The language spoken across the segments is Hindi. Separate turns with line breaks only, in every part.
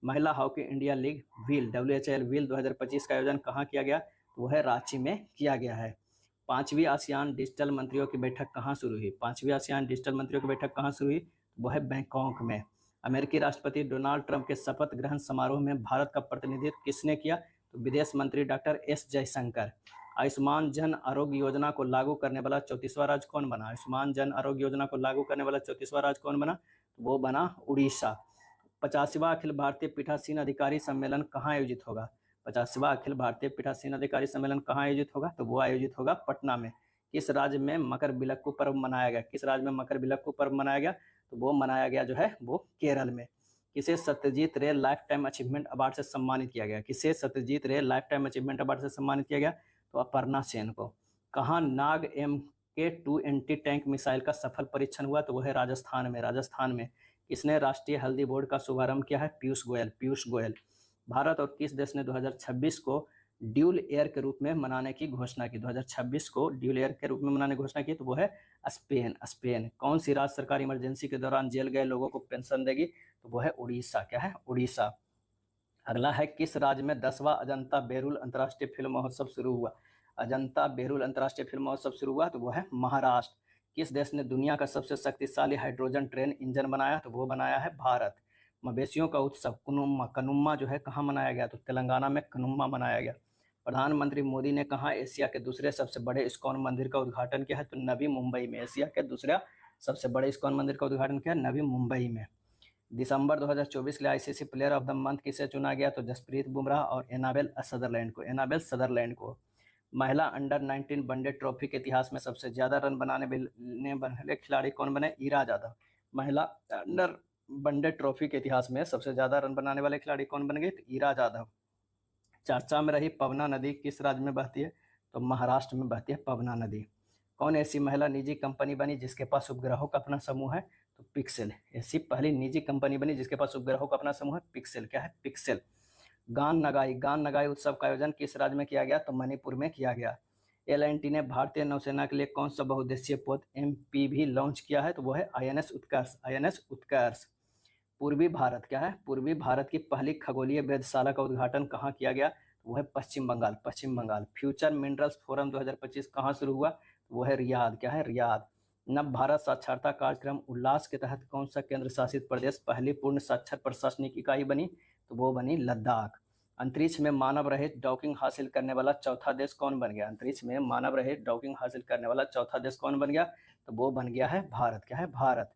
महिला hockey India league wheel WHL wheel 2025 का आयोजन कहाँ किया गया? तो वो है रांची में किया गया है। पांचवी आसियान डिजिटल मंत्रियों की बैठक कहाँ शुरू हुई? पांचवी आसियान डिजिटल मंत्रियों की बैठक कहाँ शुरू हुई? वो है बैंकॉक में। अमेरिकी राष्ट्रपति डोनाल्ड ट्रंप के शपथ ग्रहण समारोह में भारत का प्रतिनिधित्व किसने किया? तो विदेश मंत्री डॉक्टर एस जयशंकर। आयुष्मान जन आरोग्य योजना को लागू करने वाला 34वां राज्य कौन बना? आयुष्मान जन आरोग्य योजना को लागू करने वाला 34वां राज्य कौन बना? तो वो बना उड़ीसा। 50वां अखिल भारतीय पीठासीन अधिकारी सम्मेलन कहाँ आयोजित होगा? 50वां अखिल भारतीय पीठासीन अधिकारी सम्मेलन कहाँ आयोजित होगा? तो वो आयोजित होगा पटना में। किस राज्य में मकर बिलक्कू पर्व मनाया गया? किस राज्य में मकर बिलक्कू पर्व मनाया गया? तो वो मनाया गया जो है वो केरल में। किसे सत्यजीत रे लाइफ टाइम अचीवमेंट अवार्ड से सम्मानित किया गया? किसे सत्यजीत रे लाइफ टाइम अचीवमेंट अवार्ड से सम्मानित किया गया? तो अपर्णा सेन को। कहाँ नाग MK2 एंटी टैंक मिसाइल का सफल परीक्षण हुआ? तो वो है राजस्थान में। राजस्थान में। किसने राष्ट्रीय हल्दी बोर्ड का शुभारंभ किया है? पीयूष गोयल। पीयूष गोयल। भारत और किस देश ने 2026 को ड्यूल एयर के रूप में मनाने की घोषणा की? 2026 को ड्यूल एयर के रूप में मनाने की घोषणा की, तो वो है स्पेन। स्पेन। कौन सी राज्य सरकार इमरजेंसी के दौरान जेल गए लोगों को पेंशन देगी? तो वो है उड़ीसा। क्या है? उड़ीसा। अगला है किस राज्य में 10वां अजंता बेरुल अंतर्राष्ट्रीय फिल्म महोत्सव शुरू हुआ? अजंता बेरुल अंतर्राष्ट्रीय फिल्म महोत्सव शुरू हुआ, तो वो है महाराष्ट्र। किस देश ने दुनिया का सबसे शक्तिशाली हाइड्रोजन ट्रेन इंजन बनाया? तो वो बनाया है भारत। मवेशियों का उत्सव कनुम्मा कनुम्मा जो है कहाँ मनाया गया? तो तेलंगाना में कनुम्मा मनाया गया। प्रधानमंत्री मोदी ने कहा एशिया के दूसरे सबसे बड़े इस्कॉन मंदिर का उद्घाटन किया है? तो नवी मुंबई में। एशिया के दूसरा सबसे बड़े इस्कॉन मंदिर का उद्घाटन किया नवी मुंबई में। दिसंबर 2024 के लिए ICC player of the month किसे चुना गया? तो जसप्रीत बुमराह और एनाबेल सदरलैंड को। एनाबेल सदरलैंड को। महिला अंडर 19 वनडे ट्रॉफी के इतिहास में सबसे ज्यादा रन बनाने वाले खिलाड़ी कौन बने? ईरा जाधव। महिला अंडर वनडे ट्रॉफी के इतिहास में सबसे ज्यादा रन बनाने वाले खिलाड़ी कौन बन गए? तो ईरा जाधव। चर्चा में रही पवना नदी किस राज्य में बहती है? तो महाराष्ट्र में बहती है पवना नदी। कौन ऐसी महिला निजी कंपनी बनी जिसके पास उपग्रहों का अपना समूह है? तो पिक्सेल। ऐसी पहली निजी कंपनी बनी जिसके पास उपग्रहों का अपना समूह है, पिक्सेल। क्या है? पिक्सेल। गान नगाई उत्सव का आयोजन किस राज्य में किया गया? तो मणिपुर में किया गया। L&T ने भारतीय नौसेना के लिए कौन सा बहुउद्देशीय पोत MPV लॉन्च किया है? तो वो है INS उत्कर्ष। INS उत्कर्ष। पूर्वी भारत। क्या है? पूर्वी भारत की पहली खगोलीय वेधशाला का उद्घाटन कहाँ किया गया? तो वो है पश्चिम बंगाल। पश्चिम बंगाल। फ्यूचर मिनरल्स फोरम 2025 कहाँ शुरू हुआ? तो वो है रियाद। क्या है? रियाद। नव भारत साक्षरता कार्यक्रम उल्लास के तहत कौन सा केंद्र शासित प्रदेश पहली पूर्ण साक्षर प्रशासनिक इकाई बनी? तो वो बनी लद्दाख। अंतरिक्ष में मानव रहित डॉकिंग हासिल करने वाला चौथा देश कौन बन गया? अंतरिक्ष में मानव रहित डॉकिंग हासिल करने वाला चौथा देश कौन बन गया? तो वो बन गया है भारत। क्या है? भारत।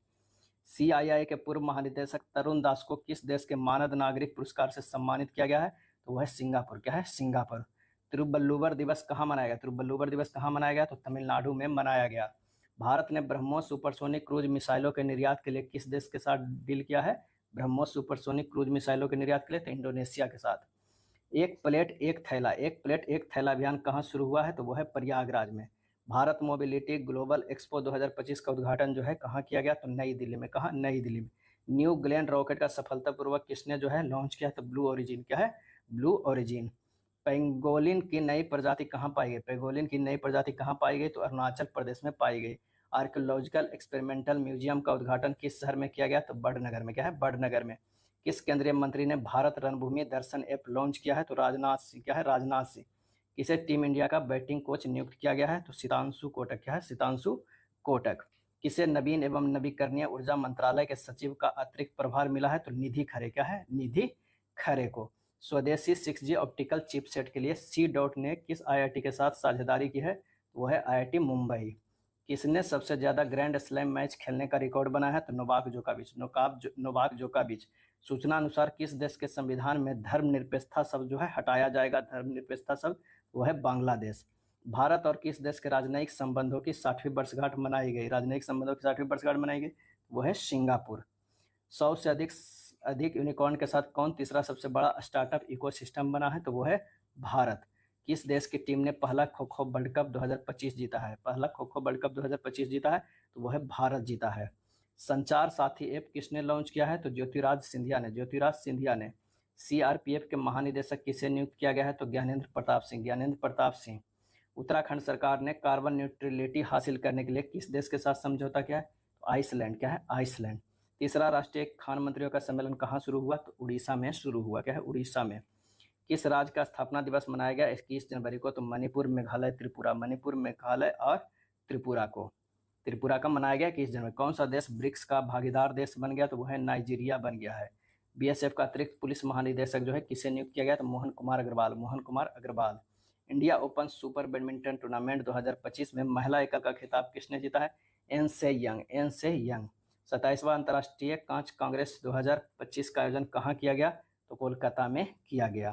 CII के पूर्व महानिदेशक तरुण दास को किस देश के मानद नागरिक पुरस्कार से सम्मानित किया गया है? तो वह है सिंगापुर। क्या है? सिंगापुर। तिरुवल्लुवर दिवस कहाँ मनाया गया? तिरुवल्लुवर दिवस कहाँ मनाया गया? तो तमिलनाडु में मनाया गया। भारत ने ब्रह्मोस सुपरसोनिक क्रूज मिसाइलों के निर्यात के लिए किस देश के साथ डील किया है? ब्रह्मोस सुपरसोनिक क्रूज मिसाइलों के निर्यात के लिए तो इंडोनेशिया के साथ। एक प्लेट एक थैला अभियान कहाँ शुरू हुआ है? तो वो है प्रयागराज में। भारत मोबिलिटी ग्लोबल एक्सपो 2025 का उद्घाटन जो है कहाँ किया गया? तो नई दिल्ली में। कहाँ? नई दिल्ली में। न्यू ग्लेन रॉकेट का सफलतापूर्वक किसने जो है लॉन्च किया? तो ब्लू ओरिजिन। क्या है? Blue origin. पेंगोलिन की नई प्रजाति कहाँ पाई गई? पेंगोलिन की नई प्रजाति कहाँ पाई गई? तो अरुणाचल प्रदेश में पाई गई। आर्कियोलॉजिकल एक्सपेरिमेंटल म्यूजियम का उद्घाटन किस शहर में किया गया? तो बड़नगर में। क्या है? बड़नगर में। किस केंद्रीय मंत्री ने भारत रणभूमि दर्शन ऐप लॉन्च किया है? तो राजनाथ सिंह। क्या है? राजनाथ सिंह। किसे टीम इंडिया का बैटिंग कोच नियुक्त किया गया है? तो सितांशु कोटक। क्या है? सितांशु कोटक। किसे नवीन एवं नवीकरणीय ऊर्जा मंत्रालय के सचिव का अतिरिक्त प्रभार मिला है? तो निधि खरे। क्या है? निधि खरे को। स्वदेशी 6G ऑप्टिकल चिपसेट के लिए C ने किस IIT के साथ साझेदारी की है? वो है IIT मुंबई। किसने सबसे ज्यादा ग्रैंड स्लैम मैच खेलने का रिकॉर्ड बनाया है? तो नोवाक जोकोविच। सूचना अनुसार किस देश के संविधान में धर्मनिरपेक्षता शब्द जो है हटाया जाएगा? धर्मनिरपेक्षता शब्द वो है बांग्लादेश। भारत और किस देश के राजनयिक संबंधों की 60वीं वर्षगांठ मनाई गई? राजनयिक संबंधों की 60वीं वर्षगांठ मनाई गई, वो है सिंगापुर। 100 से अधिक यूनिकॉर्न के साथ कौन तीसरा सबसे बड़ा स्टार्टअप इकोसिस्टम बना है? तो वो है भारत। किस देश की टीम ने पहला खो खो वर्ल्ड कप 2025 जीता है? पहला खो खो वर्ल्ड कप 2025 जीता है, तो वो है भारत जीता है। संचार साथी ऐप किसने लॉन्च किया है? तो ज्योतिराज सिंधिया ने। ज्योतिराज सिंधिया ने। CRPF के महानिदेशक किसे नियुक्त किया गया है? तो ज्ञानेंद्र प्रताप सिंह। ज्ञानेंद्र प्रताप सिंह। उत्तराखंड सरकार ने कार्बन न्यूट्रलिटी हासिल करने के लिए किस देश के साथ समझौता किया है? तो आइसलैंड। क्या है? आइसलैंड। तीसरा राष्ट्रीय खान मंत्रियों का सम्मेलन कहाँ शुरू हुआ? तो उड़ीसा में शुरू हुआ। क्या है? उड़ीसा में। किस राज्य का स्थापना दिवस मनाया गया 21 जनवरी को? तो मणिपुर, मेघालय, त्रिपुरा। मणिपुर, मेघालय और त्रिपुरा को, त्रिपुरा का मनाया गया 21 जनवरी। कौन सा देश ब्रिक्स का भागीदार देश बन गया? तो वो है नाइजीरिया बन गया है। बीएसएफ का अतिरिक्त पुलिस महानिदेशक जो है किसे नियुक्त किया गया? तो Mohan Kumar Agrawal. Mohan Kumar Agrawal. India Open Super badminton tournament 2025 में महिला एकल का खिताब किसने जीता है? एन से यंग। एन से यंग। 27वां अंतर्राष्ट्रीय कांच कांग्रेस 2025 का आयोजन कहाँ किया गया? तो कोलकाता में किया गया।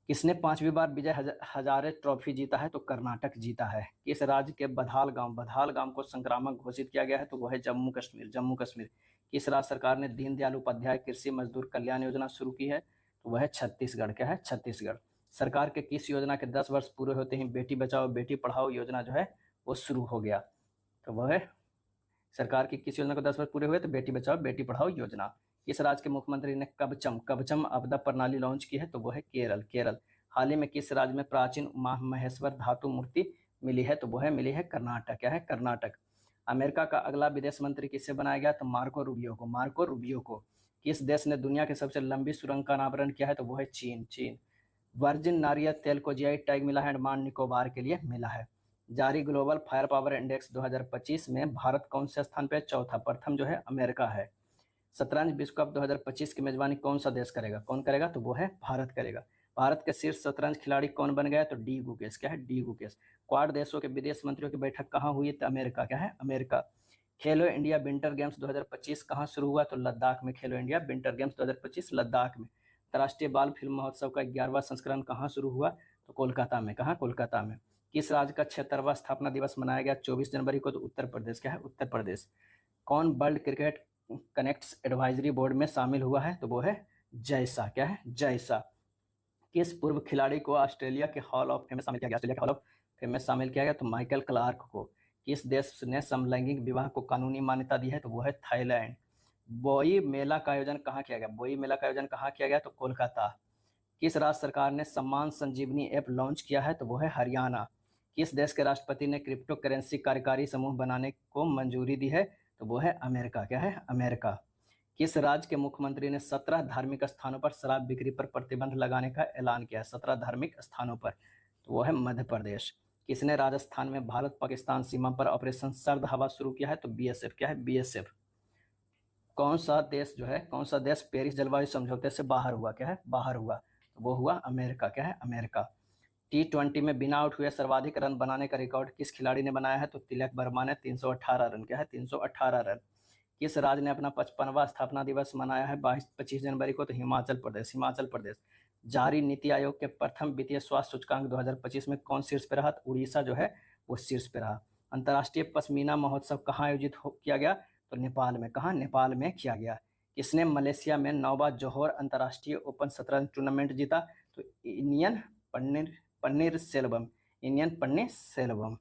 किसने 5वीं बार विजय हजारे ट्रॉफी जीता है? तो कर्नाटक जीता है। किस राज्य के बधाल गांव को संक्रामक घोषित किया गया है? तो वह है जम्मू कश्मीर। जम्मू कश्मीर। किस राज्य सरकार ने दीनदयाल उपाध्याय कृषि मजदूर कल्याण योजना शुरू की है? तो वह है छत्तीसगढ़। क्या है? छत्तीसगढ़। सरकार के किस योजना के 10 वर्ष पूरे होते ही बेटी बचाओ बेटी पढ़ाओ योजना जो है वो शुरू हो गया? तो वह है सरकार की किस योजना को 10 वर्ष पूरे हुए? तो बेटी बचाओ बेटी पढ़ाओ योजना। किस राज्य के मुख्यमंत्री ने कवचम आपदा प्रणाली लॉन्च की है? तो वो है केरल। केरल। हाल ही में किस राज्य में प्राचीन उमा महेश्वर धातु मूर्ति मिली है? तो वो है मिली है कर्नाटक। क्या है? कर्नाटक। अमेरिका का अगला विदेश मंत्री किससे बनाया गया? तो मार्को रूबियो को। मार्को रूबियो को। किस देश ने दुनिया की सबसे लंबी सुरंग का अनावरण किया है? तो वो है चीन। चीन। वर्जिन नारियल तेल को जीआई टैग मिला है अंडमान निकोबार के लिए मिला है। जारी ग्लोबल फायर पावर इंडेक्स 2025 में भारत कौन से स्थान पर? चौथा। प्रथम जो है अमेरिका है। शतरंज विश्व कप 2025 की मेजबानी कौन सा देश करेगा? कौन करेगा? तो वो है भारत करेगा। भारत के शीर्ष शतरंज खिलाड़ी कौन बन गया? तो डी गुकेश। क्या है? डी गुकेश। क्वाड देशों के विदेश मंत्रियों की बैठक कहाँ हुई? तो अमेरिका। क्या है? अमेरिका। खेलो इंडिया विंटर गेम्स 2025 कहाँ शुरू हुआ? तो लद्दाख में। खेलो इंडिया विंटर गेम्स 2025 लद्दाख में। अंतर्राष्ट्रीय बाल फिल्म महोत्सव का 11वां संस्करण कहाँ शुरू हुआ? तो कोलकाता में। कहाँ? कोलकाता में। किस राज्य का 76वां स्थापना दिवस मनाया गया 24 जनवरी को? तो उत्तर प्रदेश। क्या है? उत्तर प्रदेश। कौन world cricket connects advisory board में शामिल हुआ है? तो वो है जैसा। क्या है? जैसा। किस पूर्व खिलाड़ी को ऑस्ट्रेलिया के हॉल ऑफ फेम में शामिल किया गया? ऑस्ट्रेलिया के हॉल ऑफ फेम में शामिल किया गया? तो माइकल क्लार्क को। किस देश ने समलैंगिक विवाह को कानूनी मान्यता दी है? तो वो है थाईलैंड। बोई मेला का आयोजन कहाँ किया गया? बोई मेला का आयोजन कहाँ किया गया? तो कोलकाता। किस राज्य सरकार ने सम्मान संजीवनी ऐप लॉन्च किया है? तो वो है हरियाणा। किस देश के राष्ट्रपति ने क्रिप्टो करेंसी कार्यकारी समूह बनाने को मंजूरी दी है? तो वो है अमेरिका। क्या है? अमेरिका। किस राज्य के मुख्यमंत्री ने 17 धार्मिक स्थानों पर शराब बिक्री पर प्रतिबंध लगाने का ऐलान किया है? 17 धार्मिक स्थानों पर। तो वो है मध्य प्रदेश। किसने राजस्थान में भारत पाकिस्तान सीमा पर ऑपरेशन सर्द हवा शुरू किया है? तो बीएसएफ। क्या है? बीएसएफ। कौन सा देश पेरिस जलवायु समझौते से बाहर हुआ? क्या है? बाहर हुआ। तो वो हुआ अमेरिका। क्या है? अमेरिका। T20 में बिना आउट हुए सर्वाधिक रन बनाने का रिकॉर्ड किस खिलाड़ी ने बनाया है? तो तिलक वर्मा ने 318 रन। क्या है? 318 रन। किस राज्य ने अपना 55वां स्थापना दिवस मनाया है 25 जनवरी को? तो हिमाचल प्रदेश। हिमाचल प्रदेश। जारी नीति आयोग के प्रथम वित्तीय स्वास्थ्य सूचकांक 2025 में कौन शीर्ष पे रहा? तो उड़ीसा जो है वो शीर्ष पे रहा। अंतर्राष्ट्रीय पश्मीना महोत्सव कहाँ आयोजित किया गया? तो नेपाल में। कहाँ? नेपाल में किया गया। किसने मलेशिया में 9वां जोहर अंतर्राष्ट्रीय ओपन शतरंज टूर्नामेंट जीता? तो इंडियन पन्नीरसेल्वम। इंडियन पन्नीरसेल्वम।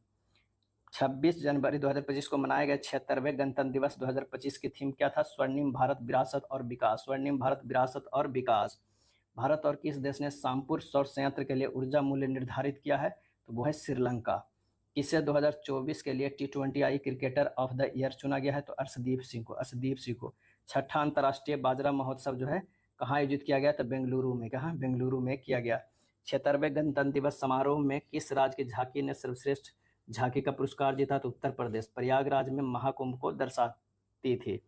26 जनवरी 2025 को मनाए गए 76वें गणतंत्र दिवस 2025 की थीम क्या था? स्वर्णिम भारत विरासत और विकास। स्वर्णिम भारत विरासत और विकास। भारत और किस देश ने शामपुर सौर संयंत्र के लिए ऊर्जा मूल्य निर्धारित किया है? तो वो है श्रीलंका। किसे 2024 के लिए T20I cricketer of the year चुना गया है? तो अर्शदीप सिंह को। अर्शदीप सिंह को। छठा अंतर्राष्ट्रीय बाजरा महोत्सव जो है कहाँ आयोजित किया गया? तो बेंगलुरु में। कहाँ? बेंगलुरु में किया गया। 76वें गणतंत्र दिवस समारोह में किस राज्य की झांकी ने सर्वश्रेष्ठ झांकी का पुरस्कार जीता? तो उत्तर प्रदेश। प्रयागराज में महाकुंभ को दर्शाती थी।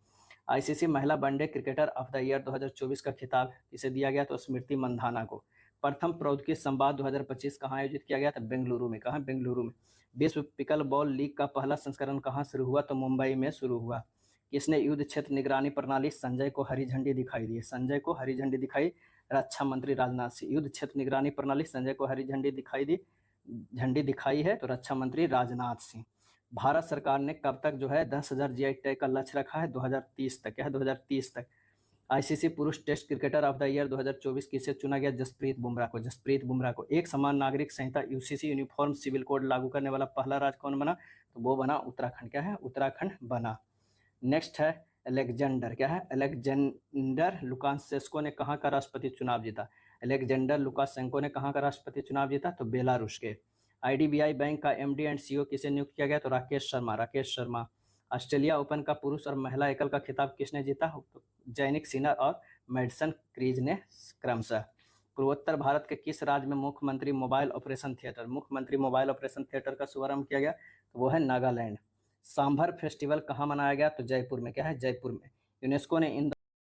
आईसीसी महिला one day cricketer of the year 2024 का खिताब किसे दिया गया? तो स्मृति मंधाना को। प्रथम प्रौद्योगिकी संवाद 2025 कहाँ आयोजित किया गया? तो बेंगलुरु में। कहाँ? बेंगलुरु में। विश्व पिकल बॉल लीग का पहला संस्करण कहाँ शुरू हुआ? तो मुंबई में शुरू हुआ। किसने युद्ध क्षेत्र निगरानी प्रणाली संजय को हरी झंडी दिखाई दी? संजय को हरी झंडी दिखाई रक्षा मंत्री राजनाथ सिंह। युद्ध क्षेत्र निगरानी प्रणाली संजय को हरी झंडी दिखाई है तो रक्षा मंत्री राजनाथ सिंह। भारत सरकार ने कब तक जो है 10,000 जीआई टैग का लक्ष्य रखा है? 2030 तक। क्या है? 2030 तक। आईसीसी पुरुष test cricketer of the year 2024 किसे चुना गया? जसप्रीत बुमराह को। जसप्रीत बुमराह को। एक समान नागरिक संहिता यूसीसी यूनिफॉर्म सिविल कोड लागू करने वाला पहला राज्य कौन बना? तो वो बना उत्तराखंड। क्या है? उत्तराखंड बना। नेक्स्ट है अलेक्जेंडर। क्या है? अलेक्जेंडर लुकाशेंको ने कहाँ का राष्ट्रपति चुनाव जीता? अलेक्जेंडर लुकाशेंको ने कहाँ का राष्ट्रपति चुनाव जीता? तो बेलारूस के। आईडीबीआई बैंक का एमडी एंड सीईओ किसे नियुक्त किया गया? तो राकेश शर्मा। राकेश शर्मा। ऑस्ट्रेलिया ओपन का पुरुष और महिला एकल का खिताब किसने जीता? तो जैनिक सिनर और मैडिसन क्रीज ने क्रमशः। पूर्वोत्तर भारत के किस राज्य में मुख्यमंत्री मोबाइल ऑपरेशन थिएटर का शुभारंभ किया गया? तो वो है नागालैंड। सांभर फेस्टिवल कहाँ मनाया गया? तो जयपुर में। क्या है? जयपुर में। यूनेस्को ने इन